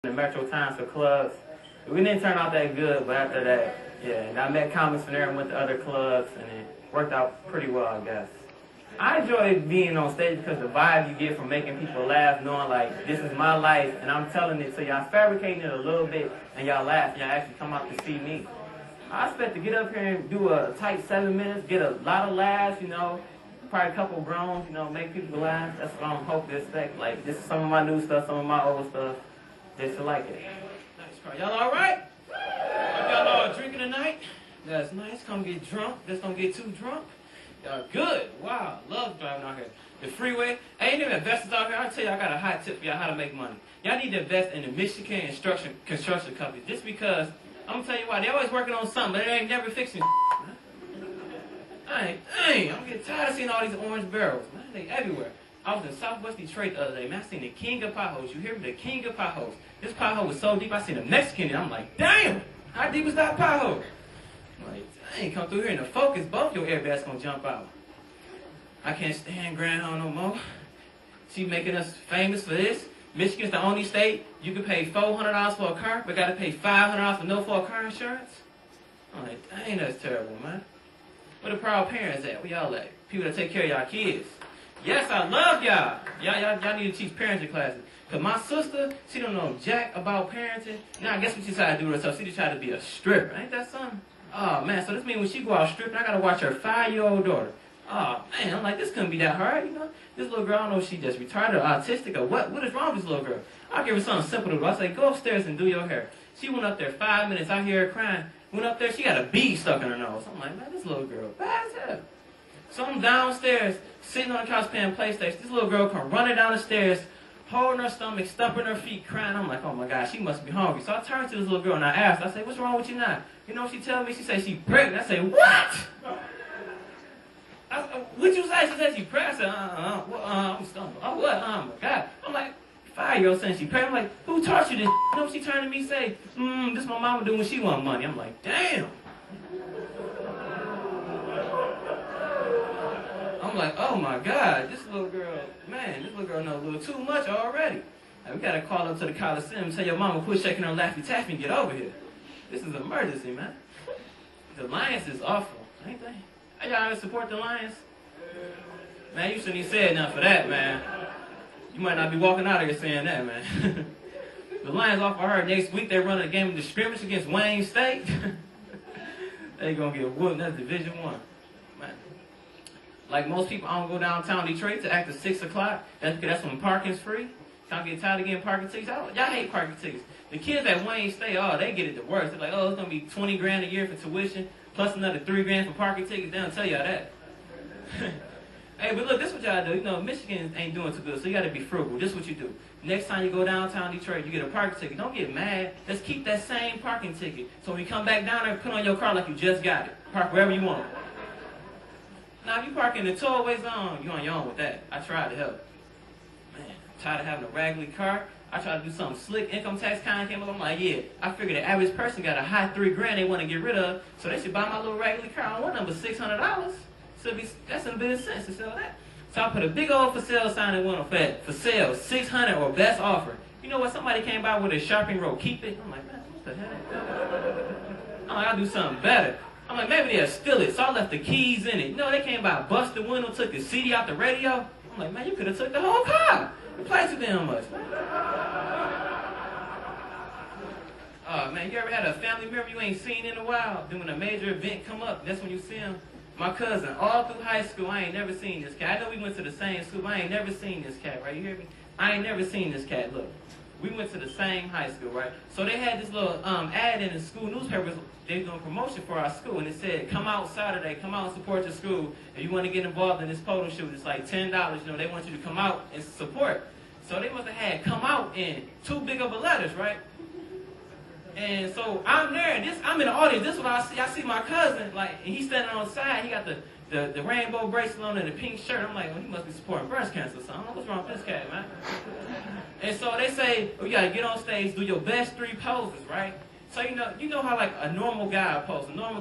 the Metro Times for clubs. We didn't turn out that good, but after that, yeah. And I met comics from there and went to other clubs, and it worked out pretty well, I guess. I enjoy being on stage because the vibe you get from making people laugh, knowing like, this is my life, and I'm telling it to y'all, fabricating it a little bit, and y'all laugh, and y'all actually come out to see me. I expect to get up here and do a tight 7 minutes, get a lot of laughs, you know, probably a couple of groans, you know, make people laugh. That's what I'm hoping to expect. Like, this is some of my new stuff, some of my old stuff. Just to like it. Nice. Y'all all right? Hope y'all all drinking tonight? That's nice. Come get drunk. Just don't get too drunk. Y'all good. Wow. Love driving out here. The freeway. Ain't even investors out here. I'll tell you, I got a hot tip for y'all how to make money. Y'all need to invest in the Michigan construction company. Just because, I'm going to tell you why. They always working on something, but they ain't never fixing I'm getting tired of seeing all these orange barrels. Man, they everywhere. I was in Southwest Detroit the other day, man. I seen the king of potholes. You hear me? The king of potholes. This pothole was so deep, I seen a Mexican in it. I'm like, damn! How deep is that pothole? I'm like, dang, come through here and the focus, both your airbags gonna jump out. I can't stand Greyhound no more. She making us famous for this. Michigan's the only state you can pay $400 for a car, but gotta pay $500 for no fault car insurance. I'm like, dang, that's terrible, man. Where the proud parents at? Where y'all at? People that take care of y'all kids. Yes, I love y'all. Y'all need to teach parenting classes. Because my sister, she don't know jack about parenting. Now, guess what she tried to do with herself? She just tried to be a stripper. Ain't that something? Oh, man. So this means when she go out stripping, I got to watch her 5-year-old daughter. Oh, man. I'm like, this couldn't be that hard, you know? This little girl, I don't know if she just retarded or autistic or what. What is wrong with this little girl? I'll give her something simple to do. I say, go upstairs and do your hair. She went up there 5 minutes. I hear her crying. Went up there. She got a bee stuck in her nose. I'm like, man, this little girl, bad as hell. So I'm downstairs, sitting on the couch playing PlayStation. This little girl come running down the stairs, holding her stomach, stumping her feet, crying. I'm like, oh my God, she must be hungry. So I turned to this little girl and I asked, I said, what's wrong with you now? You know what she tell me? She said she's pregnant. I said, what? What'd you say? She said she's pregnant. I said, I'm stumped. Oh, what? Oh my God. I'm like, 5-year-old saying she's pregnant. I'm like, who taught you this? You know what she turned to me and say, this my mama do when she want money. I'm like, damn. I'm like, oh my God, this little girl, man, this little girl knows a little too much already. Like, we gotta call up to the Coliseum and tell your mama quit shaking her Laffy Taffy and get over here. This is an emergency, man. The Lions is awful, ain't they? Hey, y'all support the Lions? Man, you shouldn't even say nothing for that, man. You might not be walking out of here saying that, man. The Lions awful hard. Next week they run a game of the scrimmage against Wayne State. They gonna get whooped. That's Division I. Man. Like most people, I don't go downtown Detroit to after 6 o'clock. That's when parking's free. Y'all get tired of getting parking tickets. Y'all hate parking tickets. The kids at Wayne State, oh, they get it the worst. They're like, oh, it's gonna be 20 grand a year for tuition, plus another 3 grand for parking tickets. They don't tell y'all that. Hey, but look, this is what y'all do. You know, Michigan ain't doing too good, so you gotta be frugal. This is what you do. Next time you go downtown Detroit, you get a parking ticket. Don't get mad. Just keep that same parking ticket. So when you come back down there, put on your car like you just got it. Park wherever you want. Now, if you park in the tollway zone, you're on your own with that. I tried to help. Man, I'm tired of having a raggedy car. I tried to do something slick. Income tax kind came up. I'm like, yeah. I figured the average person got a high 3 grand they want to get rid of, so they should buy my little raggedy car. I don't want number $600. So that's in a bit of sense to sell that. So I put a big old for sale sign in one of that. For sale, 600 or best offer. You know what? Somebody came by with a sharpening rope. Keep it. I'm like, man, what the heck? I'm like, I'll do something better. I'm like, maybe they'll steal it. So I left the keys in it. You know, they came by, bust the window, took the CD out the radio. I'm like, man, you could have took the whole car. The price too damn much. Oh, man, you ever had a family member you ain't seen in a while? Then when a major event come up, that's when you see them. My cousin, all through high school, I ain't never seen this cat. I know we went to the same school, but I ain't never seen this cat, right? You hear me? I ain't never seen this cat. Look, we went to the same high school, right? So they had this little ad in the school newspapers. They were doing promotion for our school, and it said, come out Saturday, come out and support your school. If you want to get involved in this photo shoot, it's like $10. You know, they want you to come out and support. So they must have had come out in too big of a letters, right? And so I'm there, and I'm in the audience. This is what I see. I see my cousin, like, and he's standing on the side. He got the rainbow bracelet on and the pink shirt. I'm like, well, he must be supporting breast cancer or something. I don't know what's wrong with this cat, man. And so they say, oh, you got to get on stage, do your best 3 poses, right? So you know how like a normal guy poses. A normal guy